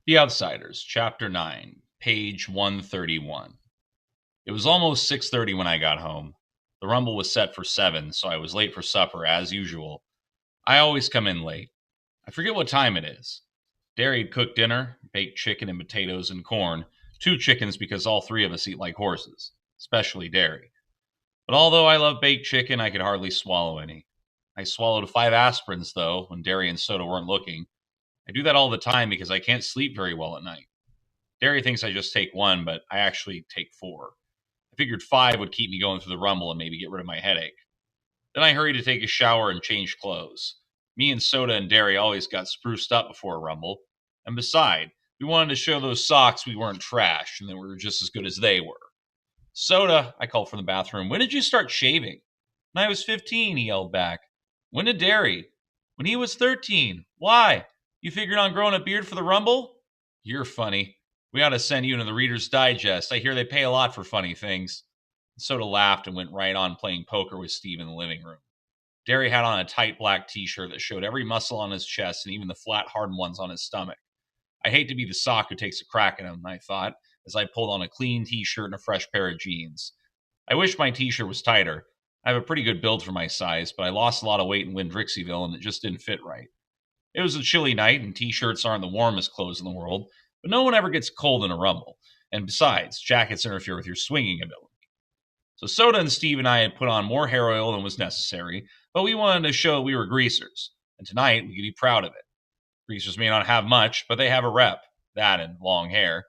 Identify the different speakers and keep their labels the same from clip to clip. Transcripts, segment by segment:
Speaker 1: The Outsiders, Chapter 9, page 131. It was almost 6:30 when I got home. The Rumble was set for 7, so I was late for supper, as usual. I always come in late. I forget what time it is. Derry had cooked dinner, baked chicken and potatoes and corn. 2 chickens because all 3 of us eat like horses, especially Derry. But although I love baked chicken, I could hardly swallow any. I swallowed 5 aspirins, though, when Derry and Soda weren't looking. I do that all the time because I can't sleep very well at night. Derry thinks I just take 1, but I actually take 4. I figured 5 would keep me going through the Rumble and maybe get rid of my headache. Then I hurried to take a shower and change clothes. Me and Soda and Derry always got spruced up before a Rumble. And beside, we wanted to show those socks we weren't trash and that we were just as good as they were. Soda, I called from the bathroom, when did you start shaving? When I was 15, he yelled back. When did Derry? When he was 13. Why? You figured on growing a beard for the Rumble? You're funny. We ought to send you into the Reader's Digest. I hear they pay a lot for funny things. Soda laughed and went right on playing poker with Steve in the living room. Derry had on a tight black t-shirt that showed every muscle on his chest and even the flat, hardened ones on his stomach. I hate to be the sock who takes a crack at him, I thought, as I pulled on a clean t-shirt and a fresh pair of jeans. I wish my t-shirt was tighter. I have a pretty good build for my size, but I lost a lot of weight in Winn-Dixietville and it just didn't fit right. It was a chilly night, and t-shirts aren't the warmest clothes in the world, but no one ever gets cold in a Rumble. And besides, jackets interfere with your swinging ability. So Soda and Steve and I had put on more hair oil than was necessary, but we wanted to show we were greasers, and tonight we could be proud of it. Greasers may not have much, but they have a rep. That and long hair.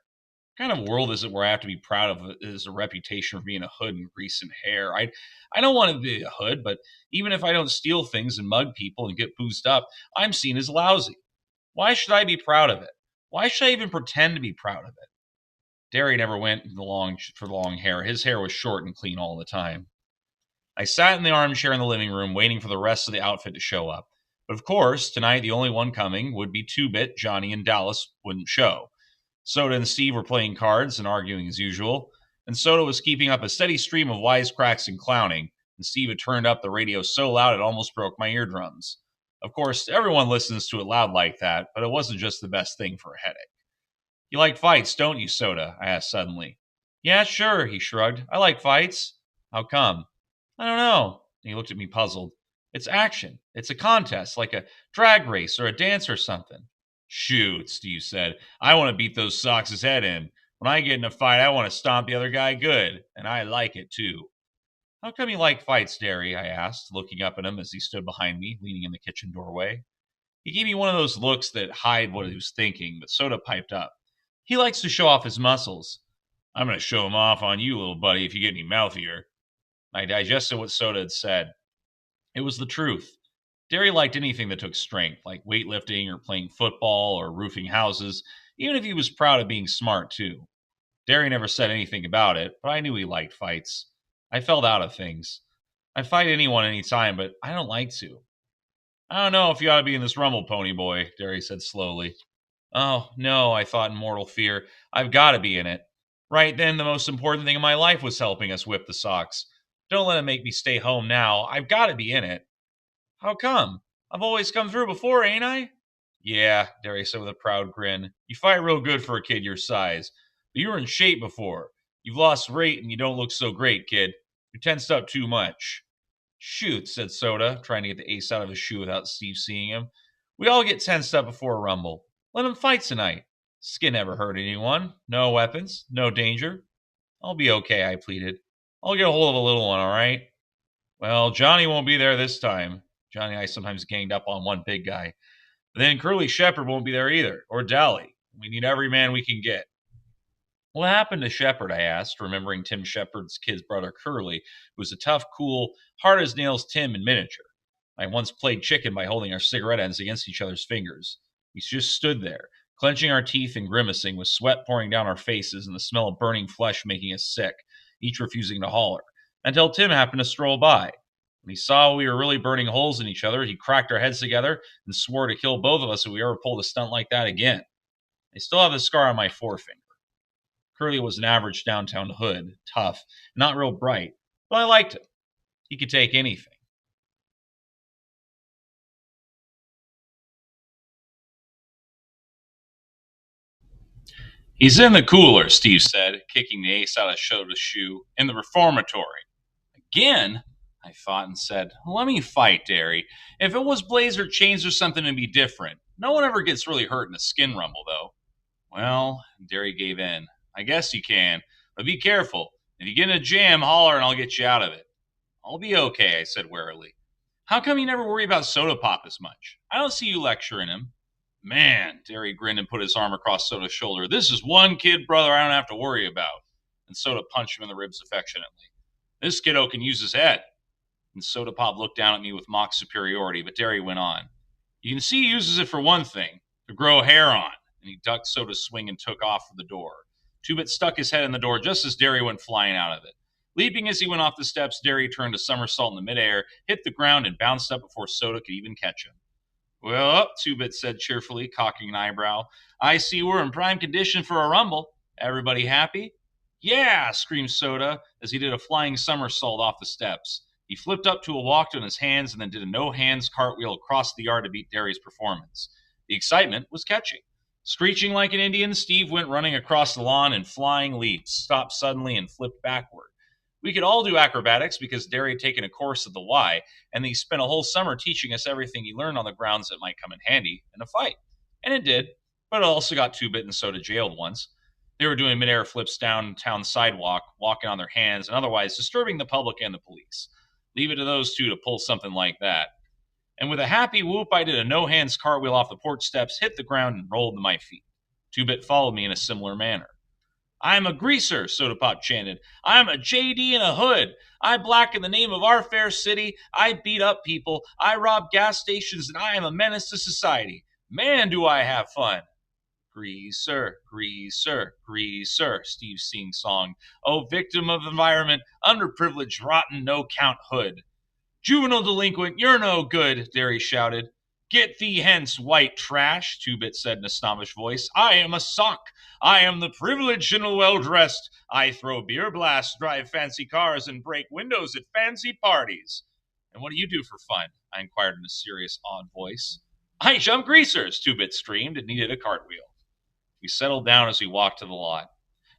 Speaker 1: What kind of world is it where I have to be proud of is a reputation for being a hood and grease and hair? I don't want to be a hood, but even if I don't steal things and mug people and get boozed up, I'm seen as lousy. Why should I be proud of it? Why should I even pretend to be proud of it? Derry never went for the long hair. His hair was short and clean all the time. I sat in the armchair in the living room waiting for the rest of the outfit to show up. But of course, tonight the only one coming would be 2-Bit, Johnny, and Dallas wouldn't show. Soda and Steve were playing cards and arguing as usual, and Soda was keeping up a steady stream of wisecracks and clowning, and Steve had turned up the radio so loud it almost broke my eardrums. Of course, everyone listens to it loud like that, but it wasn't just the best thing for a headache. You like fights, don't you, Soda? I asked suddenly. Yeah, sure, he shrugged. I like fights. How come? I don't know. He looked at me puzzled. It's action. It's a contest, like a drag race or a dance or something. Shoot, Steve said. I want to beat those socks' head in. When I get in a fight, I want to stomp the other guy good, and I like it too. How come you like fights, Derry? I asked, looking up at him as he stood behind me, leaning in the kitchen doorway. He gave me one of those looks that hide what he was thinking, but Soda piped up. He likes to show off his muscles. I'm going to show 'em off on you, little buddy, if you get any mouthier. I digested what Soda had said. It was the truth. Derry liked anything that took strength, like weightlifting or playing football or roofing houses, even if he was proud of being smart, too. Derry never said anything about it, but I knew he liked fights. I felt out of things. I fight anyone anytime, but I don't like to. I don't know if you ought to be in this Rumble, Pony Boy, Derry said slowly. Oh, no, I thought in mortal fear. I've got to be in it. Right then, the most important thing in my life was helping us whip the socks. Don't let him make me stay home now. I've got to be in it. How come? I've always come through before, ain't I? Yeah, Derry said with a proud grin. You fight real good for a kid your size. But you were in shape before. You've lost weight and you don't look so great, kid. You're tensed up too much. Shoot, said Soda, trying to get the ace out of his shoe without Steve seeing him. We all get tensed up before a rumble. Let 'em fight tonight. Skin never hurt anyone. No weapons. No danger. I'll be okay, I pleaded. I'll get a hold of a little one, all right? Well, Johnny won't be there this time. Johnny and I sometimes ganged up on one big guy. But then Curly Shepard won't be there either, or Dally. We need every man we can get. What happened to Shepard? I asked, remembering Tim Shepard's kid's brother Curly, who was a tough, cool, hard as nails Tim in miniature. I once played chicken by holding our cigarette ends against each other's fingers. We just stood there, clenching our teeth and grimacing, with sweat pouring down our faces and the smell of burning flesh making us sick, each refusing to holler, until Tim happened to stroll by. When he saw we were really burning holes in each other, he cracked our heads together and swore to kill both of us if we ever pulled a stunt like that again. I still have the scar on my forefinger. Curly was an average downtown hood, tough, not real bright, but I liked him. He could take anything. He's in the cooler, Steve said, kicking the ace out of Soda's shoe, in the reformatory. Again? I thought and said, let me fight, Derry. If it was Blazer chains or something, it'd be different. No one ever gets really hurt in a skin rumble, though. Well, Derry gave in. I guess you can, but be careful. If you get in a jam, holler and I'll get you out of it. I'll be okay, I said warily. How come you never worry about Soda Pop as much? I don't see you lecturing him. Man, Derry grinned and put his arm across Soda's shoulder. This is one kid brother I don't have to worry about. And Soda punched him in the ribs affectionately. This kiddo can use his head. And Soda Pop looked down at me with mock superiority, but Derry went on. You can see he uses it for one thing, to grow hair on. And he ducked Soda's swing and took off for the door. Two-Bit stuck his head in the door just as Derry went flying out of it. Leaping as he went off the steps, Derry turned a somersault in the midair, hit the ground, and bounced up before Soda could even catch him. Well, Two-Bit said cheerfully, cocking an eyebrow. I see we're in prime condition for a rumble. Everybody happy? Yeah, screamed Soda as he did a flying somersault off the steps. He flipped up to a walk on his hands and then did a no-hands cartwheel across the yard to beat Derry's performance. The excitement was catching. Screeching like an Indian, Steve went running across the lawn in flying leaps, stopped suddenly, and flipped backward. We could all do acrobatics because Derry had taken a course at the Y, and he spent a whole summer teaching us everything he learned on the grounds that might come in handy in a fight. And it did, but it also got Two-Bit and Soda jailed once. They were doing midair flips down town sidewalk, walking on their hands, and otherwise disturbing the public and the police. Leave it to those two to pull something like that. And with a happy whoop, I did a no-hands cartwheel off the porch steps, hit the ground, and rolled to my feet. Two-Bit followed me in a similar manner. I'm a greaser, Soda Pop chanted. I'm a JD in a hood. I black in the name of our fair city. I beat up people. I rob gas stations, and I am a menace to society. Man, do I have fun. Greaser, greaser, greaser, Steve sing-songed. Oh, victim of environment, underprivileged, rotten, no-count hood. Juvenile delinquent, you're no good, Derry shouted. Get thee hence, white trash, Two-Bit said in a snobbish voice. I am a sock. I am the privileged and well-dressed. I throw beer blasts, drive fancy cars, and break windows at fancy parties. And what do you do for fun? I inquired in a serious, awed voice. I jump greasers, Two-Bit screamed and needed a cartwheel. We settled down as we walked to the lot.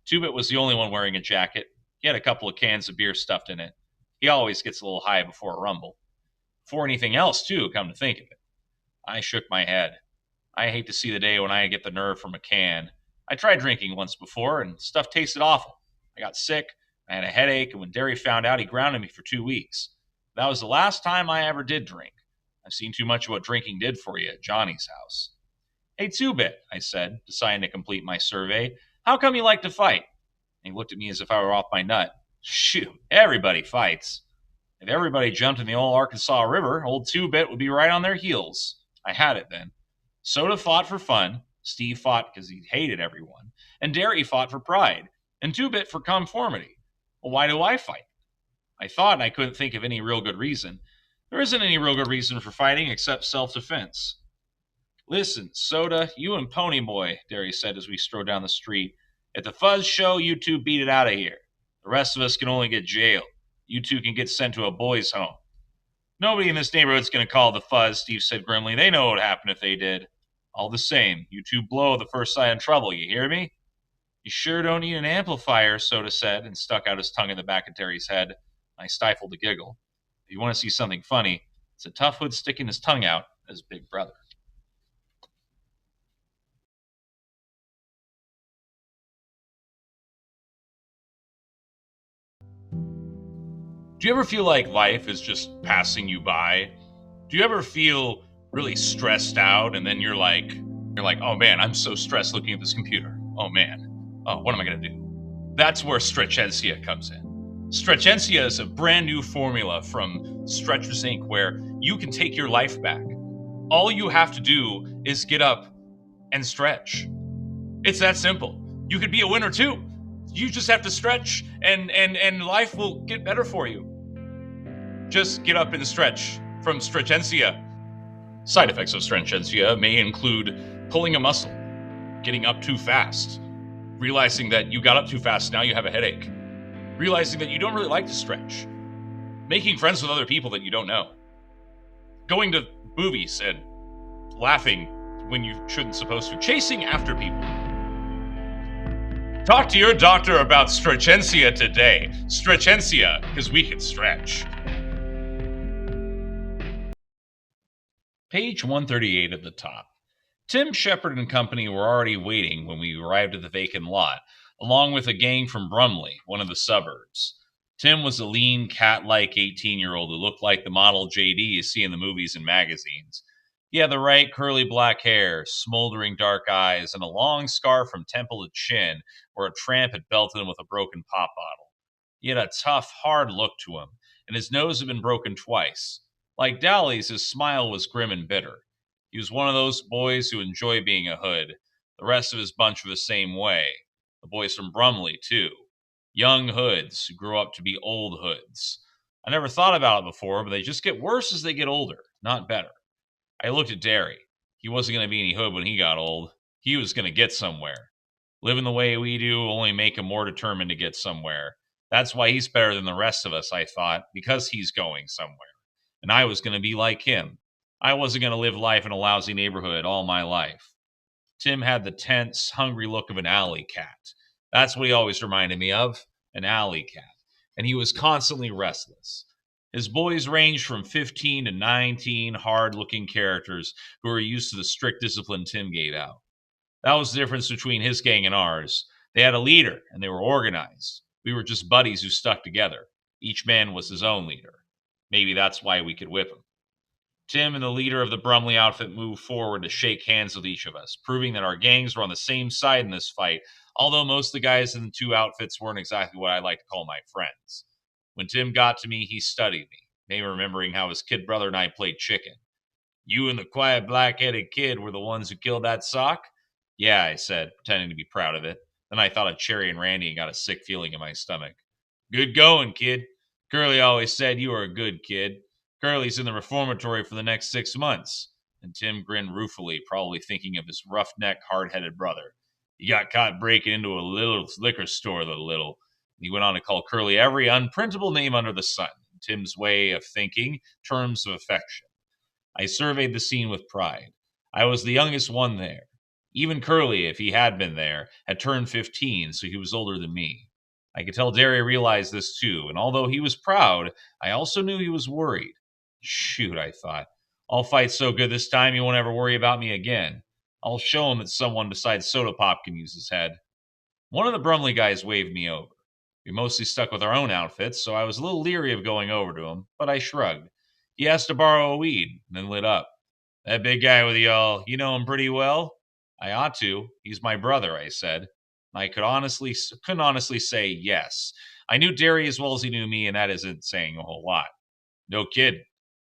Speaker 1: Two-Bit was the only one wearing a jacket. He had a couple of cans of beer stuffed in it. He always gets a little high before a rumble. Before anything else, too, come to think of it. I shook my head. I hate to see the day when I get the nerve from a can. I tried drinking once before, and stuff tasted awful. I got sick, I had a headache, and when Derry found out, he grounded me for 2 weeks. That was the last time I ever did drink. I've seen too much of what drinking did for you at Johnny's house. Hey, Two-Bit, I said, deciding to complete my survey. How come you like to fight? And he looked at me as if I were off my nut. Shoot, everybody fights. If everybody jumped in the old Arkansas River, old Two-Bit would be right on their heels. I had it then. Soda fought for fun, Steve fought because he hated everyone, and Derry fought for pride, and Two-Bit for conformity. Well, why do I fight? I thought and I couldn't think of any real good reason. There isn't any real good reason for fighting except self-defense. Listen, Soda, you and Ponyboy, Derry said as we strode down the street. At the Fuzz show, you two beat it out of here. The rest of us can only get jailed. You two can get sent to a boys' home. Nobody in this neighborhood's going to call the Fuzz, Steve said grimly. They know what would happen if they did. All the same, you two blow the first sign of trouble, you hear me? You sure don't need an amplifier, Soda said, and stuck out his tongue in the back of Derry's head. I stifled a giggle. If you want to see something funny, it's a tough hood sticking his tongue out as Big Brother. Do you ever feel like life is just passing you by? Do you ever feel really stressed out and then you're like, oh man, I'm so stressed looking at this computer. Oh man. Oh, what am I going to do? That's where Stretchencia comes in. Stretchencia is a brand new formula from Stretchers Inc. where you can take your life back. All you have to do is get up and stretch. It's that simple. You could be a winner too. You just have to stretch and life will get better for you. Just get up and stretch from Stretchencia. Side effects of Stretchencia may include pulling a muscle, getting up too fast, realizing that you got up too fast, now you have a headache, realizing that you don't really like to stretch, making friends with other people that you don't know, going to movies and laughing when you shouldn't supposed to, chasing after people. Talk to your doctor about Stretchensia today. Stretchensia, because we can stretch. Page 138 at the top. Tim Shepard and company were already waiting when we arrived at the vacant lot, along with a gang from Brumley, one of the suburbs. Tim was a lean, cat-like 18-year-old who looked like the model JD you see in the movies and magazines. He had the right curly black hair, smoldering dark eyes, and a long scar from temple to chin where a tramp had belted him with a broken pop bottle. He had a tough, hard look to him, and his nose had been broken twice. Like Dowley's, his smile was grim and bitter. He was one of those boys who enjoy being a hood. The rest of his bunch were the same way. The boys from Brumley, too. Young hoods who grew up to be old hoods. I never thought about it before, but they just get worse as they get older, not better. I looked at Derry. He wasn't going to be any hood when he got old. He was going to get somewhere. Living the way we do will only make him more determined to get somewhere. That's why he's better than the rest of us, I thought, because he's going somewhere. And I was going to be like him. I wasn't going to live life in a lousy neighborhood all my life. Tim had the tense, hungry look of an alley cat. That's what he always reminded me of, an alley cat. And he was constantly restless. His boys ranged from 15 to 19 hard-looking characters who were used to the strict discipline Tim gave out. That was the difference between his gang and ours. They had a leader, and they were organized. We were just buddies who stuck together. Each man was his own leader. Maybe that's why we could whip him. Tim and the leader of the Brumley outfit moved forward to shake hands with each of us, proving that our gangs were on the same side in this fight, although most of the guys in the two outfits weren't exactly what I like to call my friends. When Tim got to me, he studied me, maybe remembering how his kid brother and I played chicken. You and the quiet black-headed kid were the ones who killed that sock? Yeah, I said, pretending to be proud of it. Then I thought of Cherry and Randy and got a sick feeling in my stomach. Good going, kid. Curly always said you were a good kid. Curly's in the reformatory for the next 6 months. And Tim grinned ruefully, probably thinking of his rough-neck, hard-headed brother. He got caught breaking into a little liquor store, the little. He went on to call Curly every unprintable name under the sun. Tim's way of thinking, terms of affection. I surveyed the scene with pride. I was the youngest one there. Even Curly, if he had been there, had turned 15, so he was older than me. I could tell Derry realized this too, and although he was proud, I also knew he was worried. Shoot, I thought. I'll fight so good this time he won't ever worry about me again. I'll show him that someone besides Soda Pop can use his head. One of the Brumley guys waved me over. We mostly stuck with our own outfits, so I was a little leery of going over to him, but I shrugged. He asked to borrow a weed, and then lit up. That big guy with y'all, you know him pretty well? I ought to. He's my brother, I said. I couldn't honestly say yes. I knew Derry as well as he knew me, and that isn't saying a whole lot. No kid.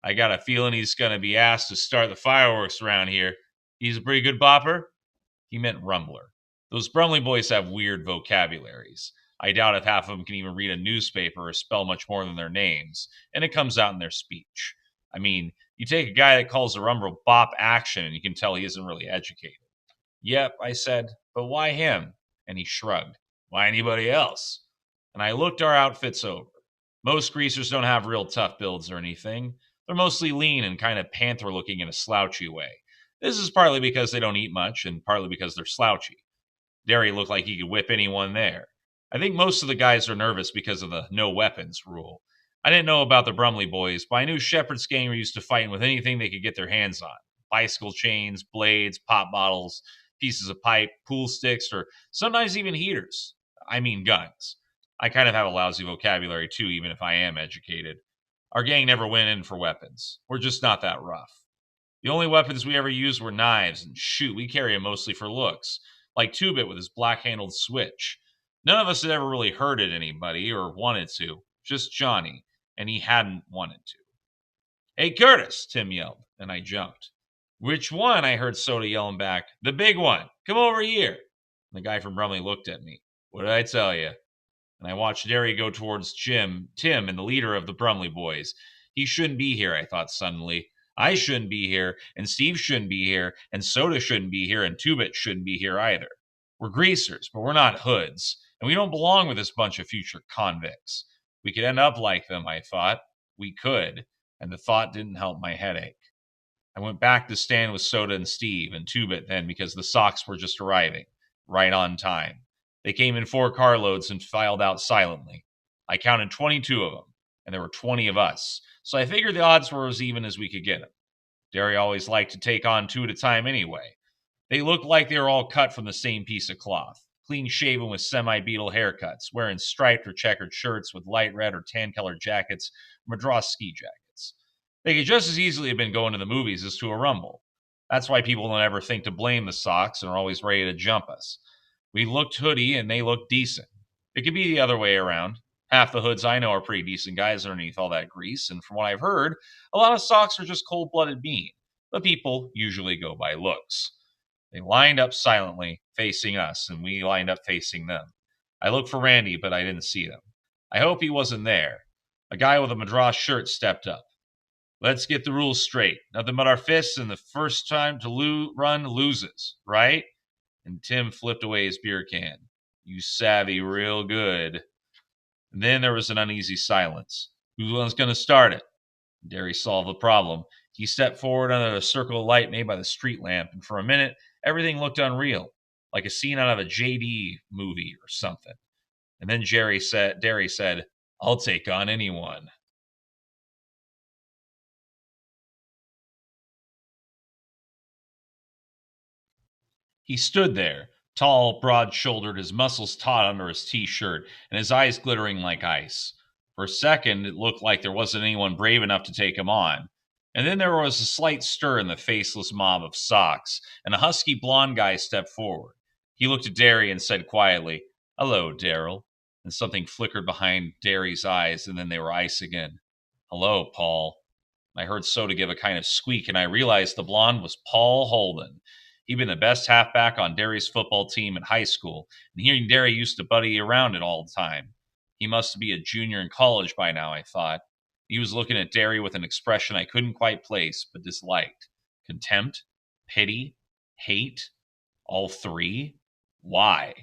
Speaker 1: I got a feeling he's going to be asked to start the fireworks around here. He's a pretty good bopper? He meant rumbler. Those Brumley boys have weird vocabularies. I doubt if half of them can even read a newspaper or spell much more than their names, and it comes out in their speech. I mean, you take a guy that calls the rumble bop action, and you can tell he isn't really educated. Yep, I said, but why him? And he shrugged. Why anybody else? And I looked our outfits over. Most greasers don't have real tough builds or anything. They're mostly lean and kind of panther looking in a slouchy way. This is partly because they don't eat much and partly because they're slouchy. Derry looked like he could whip anyone there. I think most of the guys are nervous because of the no weapons rule. I didn't know about the Brumley boys, but I knew Shepard's gang were used to fighting with anything they could get their hands on. Bicycle chains, blades, pop bottles, pieces of pipe, pool sticks, or sometimes even heaters. I mean guns. I kind of have a lousy vocabulary too, even if I am educated. Our gang never went in for weapons. We're just not that rough. The only weapons we ever used were knives, and shoot, we carry them mostly for looks, like Two-Bit with his black-handled switch. None of us had ever really hurted anybody or wanted to, just Johnny, and he hadn't wanted to. Hey, Curtis, Tim yelled, and I jumped. Which one? I heard Soda yelling back. The big one. Come over here. And the guy from Brumley looked at me. What did I tell you? And I watched Derry go towards Tim, and the leader of the Brumley boys. He shouldn't be here, I thought suddenly. I shouldn't be here, and Steve shouldn't be here, and Soda shouldn't be here, and Two-Bit shouldn't be here either. We're greasers, but we're not hoods, and we don't belong with this bunch of future convicts. We could end up like them, I thought. We could, and the thought didn't help my headache. I went back to stand with Soda and Steve and Two-Bit then because the socks were just arriving, right on time. They came in 4 carloads and filed out silently. I counted 22 of them, and there were 20 of us, so I figured the odds were as even as we could get them. Derry always liked to take on 2 at a time anyway. They looked like they were all cut from the same piece of cloth, clean shaven with semi-beetle haircuts, wearing striped or checkered shirts with light red or tan-colored jackets, Madras ski jackets. They could just as easily have been going to the movies as to a rumble. That's why people don't ever think to blame the Sox and are always ready to jump us. We looked hoodie and they looked decent. It could be the other way around. Half the hoods I know are pretty decent guys underneath all that grease, and from what I've heard, a lot of Sox are just cold-blooded mean, but people usually go by looks. They lined up silently, facing us, and we lined up facing them. I looked for Randy, but I didn't see him. I hope he wasn't there. A guy with a Madras shirt stepped up. Let's get the rules straight. Nothing but our fists, and the first time to run loses, right? And Tim flipped away his beer can. You savvy real good. And then there was an uneasy silence. Who was going to start it? Derry solved the problem. He stepped forward under the circle of light made by the street lamp, and for a minute, everything looked unreal, like a scene out of a J.D. movie or something. And then Derry said, I'll take on anyone. He stood there, tall, broad-shouldered, his muscles taut under his T-shirt, and his eyes glittering like ice. For a second, it looked like there wasn't anyone brave enough to take him on. And then there was a slight stir in the faceless mob of Sox, and a husky blond guy stepped forward. He looked at Derry and said quietly, Hello, Darrell. And something flickered behind Derry's eyes, and then they were ice again. Hello, Paul. I heard Soda give a kind of squeak, and I realized the blonde was Paul Holden. He'd been the best halfback on Derry's football team in high school, and he and Derry used to buddy around it all the time. He must be a junior in college by now, I thought. He was looking at Derry with an expression I couldn't quite place, but disliked. Contempt? Pity? Hate? All three? Why?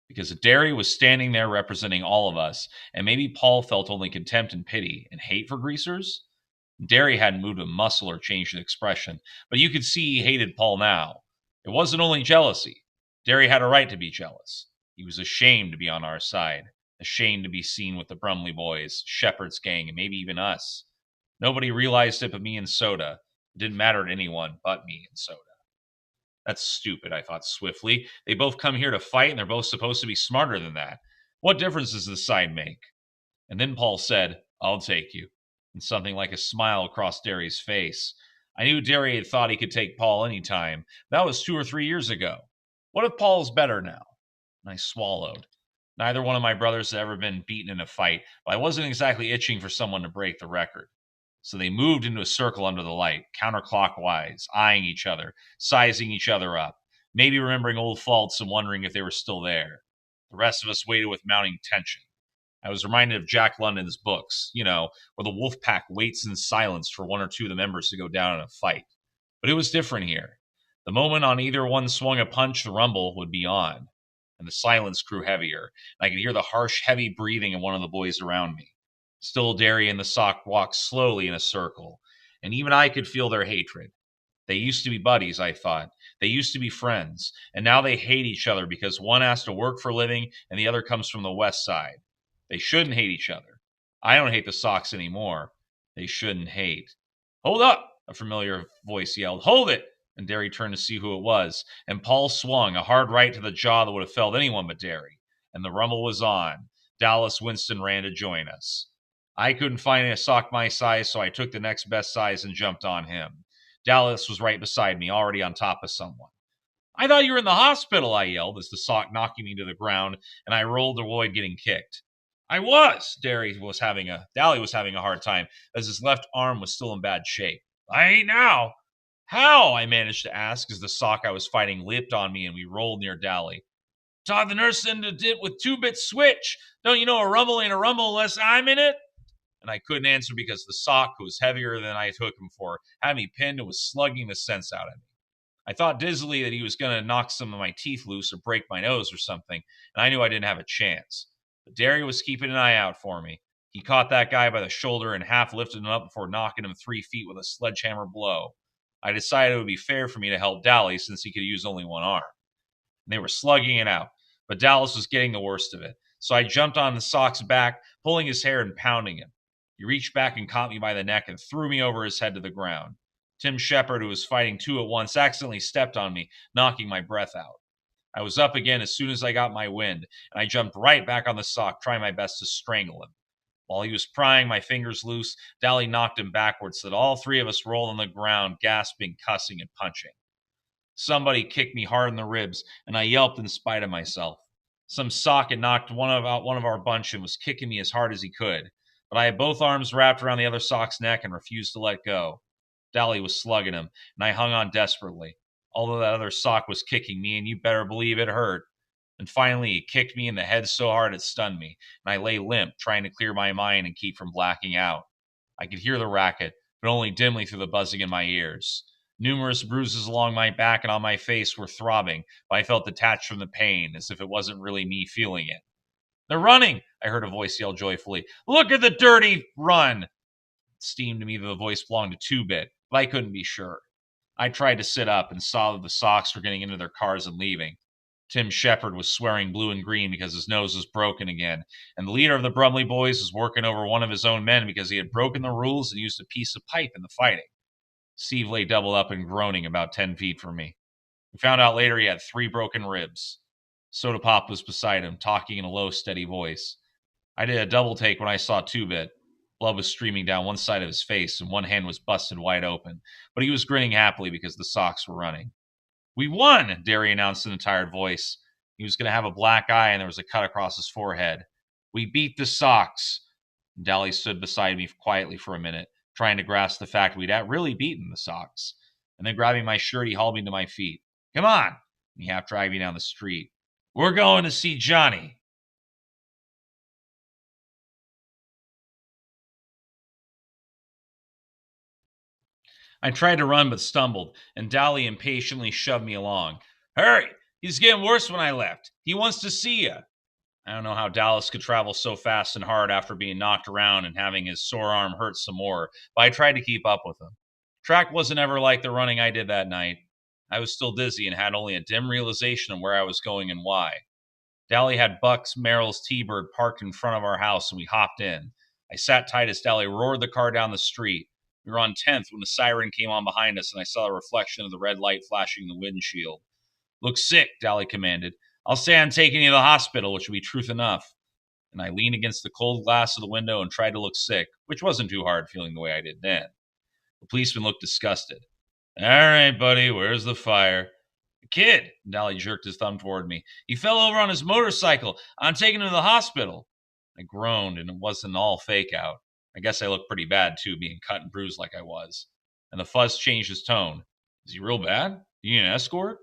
Speaker 1: Because Derry was standing there representing all of us, and maybe Paul felt only contempt and pity and hate for greasers? Derry hadn't moved a muscle or changed an expression, but you could see he hated Paul now. It wasn't only jealousy. Derry had a right to be jealous. He was ashamed to be on our side, ashamed to be seen with the Brumley boys, Shepard's gang, and maybe even us. Nobody realized it but me and Soda. It didn't matter to anyone but me and Soda. That's stupid, I thought swiftly. They both come here to fight, and they're both supposed to be smarter than that. What difference does this side make? And then Paul said, I'll take you. And something like a smile crossed Derry's face. I knew Derry had thought he could take Paul any time. That was 2 or 3 years ago. What if Paul's better now? And I swallowed. Neither one of my brothers had ever been beaten in a fight, but I wasn't exactly itching for someone to break the record. So they moved into a circle under the light, counterclockwise, eyeing each other, sizing each other up, maybe remembering old faults and wondering if they were still there. The rest of us waited with mounting tension. I was reminded of Jack London's books, where the wolf pack waits in silence for 1 or 2 of the members to go down in a fight. But it was different here. The moment on either one swung a punch, the rumble would be on. And the silence grew heavier, and I could hear the harsh, heavy breathing of one of the boys around me. Still Derry and the Sock walked slowly in a circle, and even I could feel their hatred. They used to be buddies, I thought. They used to be friends, and now they hate each other because one has to work for a living and the other comes from the west side. They shouldn't hate each other. I don't hate the Sox anymore. They shouldn't hate. Hold up! A familiar voice yelled. Hold it! And Derry turned to see who it was, and Paul swung a hard right to the jaw that would have felled anyone but Derry. And the rumble was on. Dallas Winston ran to join us. I couldn't find a Sock my size, so I took the next best size and jumped on him. Dallas was right beside me, already on top of someone. I thought you were in the hospital, I yelled as the Sock knocked me to the ground, and I rolled to avoid getting kicked. I was. Dally was having a hard time, as his left arm was still in bad shape. I ain't now. How? I managed to ask as the Sock I was fighting leaped on me and we rolled near Dally. Taught the nurse into it with 2-bit switch. Don't you know a rumble ain't a rumble unless I'm in it? And I couldn't answer because the Sock, who was heavier than I took him for, had me pinned and was slugging the sense out of me. I thought dizzily that he was going to knock some of my teeth loose or break my nose or something, and I knew I didn't have a chance. But Derry was keeping an eye out for me. He caught that guy by the shoulder and half lifted him up before knocking him 3 feet with a sledgehammer blow. I decided it would be fair for me to help Dally since he could use only one arm. And they were slugging it out. but Dallas was getting the worst of it. So I jumped on the sock's back, pulling his hair and pounding him. He reached back and caught me by the neck and threw me over his head to the ground. Tim Shepard, who was fighting two at once, accidentally stepped on me, knocking my breath out. I was up again as soon as I got my wind, and I jumped right back on the sock, trying my best to strangle him. While he was prying my fingers loose, Dally knocked him backwards so that all three of us rolled on the ground, gasping, cussing, and punching. Somebody kicked me hard in the ribs, and I yelped in spite of myself. Some sock had knocked one of our bunch and was kicking me as hard as he could, but I had both arms wrapped around the other sock's neck and refused to let go. Dally was slugging him, and I hung on desperately, although that other sock was kicking me, and you better believe it hurt. And finally, he kicked me in the head so hard it stunned me, and I lay limp, trying to clear my mind and keep from blacking out. I could hear the racket, but only dimly through the buzzing in my ears. Numerous bruises along my back and on my face were throbbing, but I felt detached from the pain, as if it wasn't really me feeling it. "They're running!" I heard a voice yell joyfully. "Look at the dirty run!" It seemed to me that the voice belonged to Two-Bit, but I couldn't be sure. I tried to sit up and saw that the Sox were getting into their cars and leaving. Tim Shepard was swearing blue and green because his nose was broken again, and the leader of the Brumley boys was working over one of his own men because he had broken the rules and used a piece of pipe in the fighting. Steve lay doubled up and groaning about 10 feet from me. We found out later he had 3 broken ribs. Soda Pop was beside him, talking in a low, steady voice. I did a double take when I saw Two-Bit. Blood was streaming down one side of his face, and one hand was busted wide open, but he was grinning happily because the Sox were running. "We won!" Derry announced in a tired voice. He was going to have a black eye, and there was a cut across his forehead. "We beat the Sox." Dally stood beside me quietly for a minute, trying to grasp the fact we'd really beaten the Sox. And then grabbing my shirt, he hauled me to my feet. "Come on!" And he half dragged me down the street. "We're going to see Johnny." I tried to run but stumbled, and Dally impatiently shoved me along. "Hurry! He's getting worse when I left. He wants to see you." I don't know how Dallas could travel so fast and hard after being knocked around and having his sore arm hurt some more, but I tried to keep up with him. Track wasn't ever like the running I did that night. I was still dizzy and had only a dim realization of where I was going and why. Dally had Buck's Merrill's T-Bird parked in front of our house, and we hopped in. I sat tight as Dally roared the car down the street. We were on 10th when the siren came on behind us, and I saw a reflection of the red light flashing in the windshield. "Look sick," Dally commanded. "I'll say I'm taking you to the hospital," which would be truth enough. And I leaned against the cold glass of the window and tried to look sick, which wasn't too hard feeling the way I did then. The policeman looked disgusted. "All right, buddy, where's the fire?" "The kid," Dolly jerked his thumb toward me. "He fell over on his motorcycle. I'm taking him to the hospital." I groaned, and it wasn't all fake out. I guess I looked pretty bad, too, being cut and bruised like I was. And the fuzz changed his tone. "Is he real bad? You need an escort?"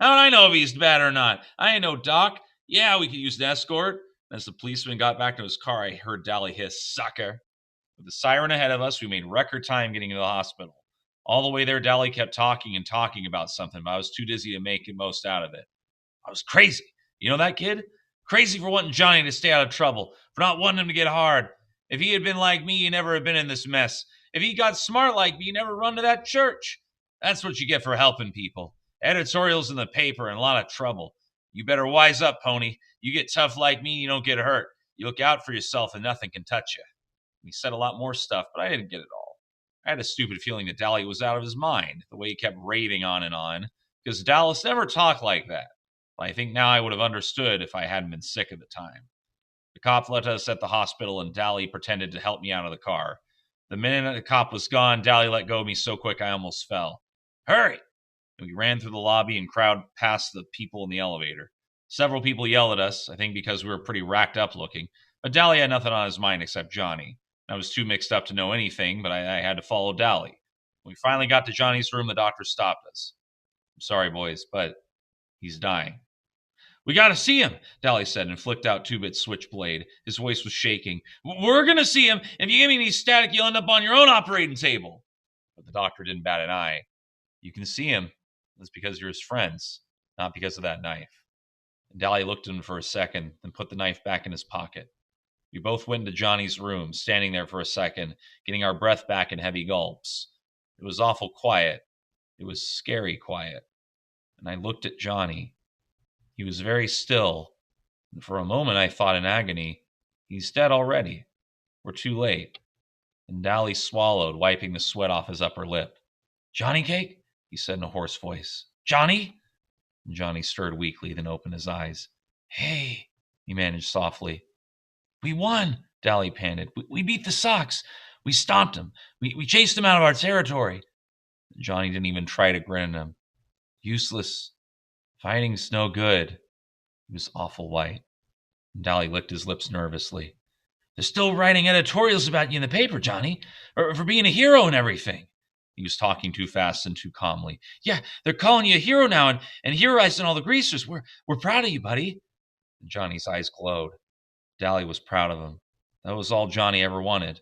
Speaker 1: "How'd I know if he's bad or not? I ain't no doc. Yeah, we could use an escort." As the policeman got back to his car, I heard Dally hiss, "Sucker." With the siren ahead of us, we made record time getting to the hospital. All the way there, Dally kept talking and talking about something, but I was too dizzy to make the most out of it. "I was crazy. You know that kid? Crazy for wanting Johnny to stay out of trouble, for not wanting him to get hard. If he had been like me, he'd never have been in this mess. If he got smart like me, he'd never run to that church. That's what you get for helping people. Editorials in the paper and a lot of trouble. You better wise up, Pony. You get tough like me, you don't get hurt. You look out for yourself and nothing can touch you." He said a lot more stuff, but I didn't get it all. I had a stupid feeling that Dally was out of his mind, the way he kept raving on, because Dallas never talked like that. But I think now I would have understood if I hadn't been sick at the time. The cop left us at the hospital, and Dally pretended to help me out of the car. The minute the cop was gone, Dally let go of me so quick I almost fell. "Hurry!" And we ran through the lobby and crowd past the people in the elevator. Several people yelled at us, I think because we were pretty racked up looking, but Dally had nothing on his mind except Johnny. I was too mixed up to know anything, but I had to follow Dally. When we finally got to Johnny's room, the doctor stopped us. "I'm sorry, boys, but he's dying." "We got to see him," Dally said and flicked out Two-Bit's switchblade. His voice was shaking. "We're going to see him. If you give me any static, you'll end up on your own operating table." But the doctor didn't bat an eye. "You can see him. That's because you're his friends, not because of that knife." And Dally looked at him for a second, then put the knife back in his pocket. We both went into Johnny's room, standing there for a second, getting our breath back in heavy gulps. It was awful quiet. It was scary quiet. And I looked at Johnny. He was very still, and for a moment I thought in agony, he's dead already. We're too late. And Dally swallowed, wiping the sweat off his upper lip. Johnny Cake? He said in a hoarse voice. Johnny? And Johnny stirred weakly, then opened his eyes. Hey, he managed softly. We won, Dally panted. We beat the Sox. We stomped them. We chased them out of our territory. Johnny didn't even try to grin at him. Useless. Fighting's no good. He was awful white. And Dally licked his lips nervously. They're still writing editorials about you in the paper, Johnny, or for being a hero and everything. He was talking too fast and too calmly. Yeah, they're calling you a hero now and heroizing all the greasers. We're proud of you, buddy. And Johnny's eyes glowed. Dally was proud of him. That was all Johnny ever wanted.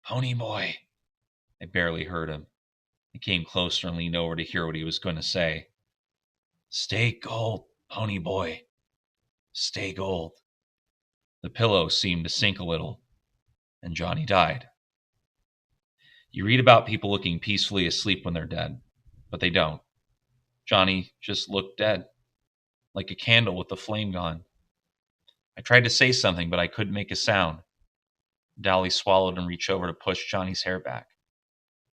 Speaker 1: Pony boy. I barely heard him. He came closer and leaned over to hear what he was going to say. Stay gold, pony boy. Stay gold. The pillow seemed to sink a little, and Johnny died. You read about people looking peacefully asleep when they're dead, but they don't. Johnny just looked dead, like a candle with the flame gone. I tried to say something, but I couldn't make a sound. Dally swallowed and reached over to push Johnny's hair back.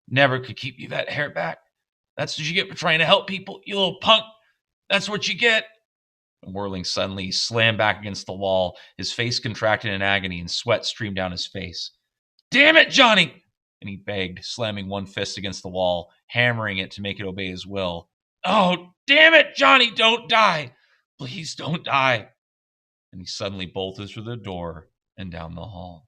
Speaker 1: Never could keep you that hair back. That's what you get for trying to help people, you little punk. That's what you get. And whirling suddenly, he slammed back against the wall. His face contracted in agony and sweat streamed down his face. Damn it, Johnny! And he begged, slamming one fist against the wall, hammering it to make it obey his will. Oh, damn it, Johnny, don't die. Please don't die. And he suddenly bolted through the door and down the hall.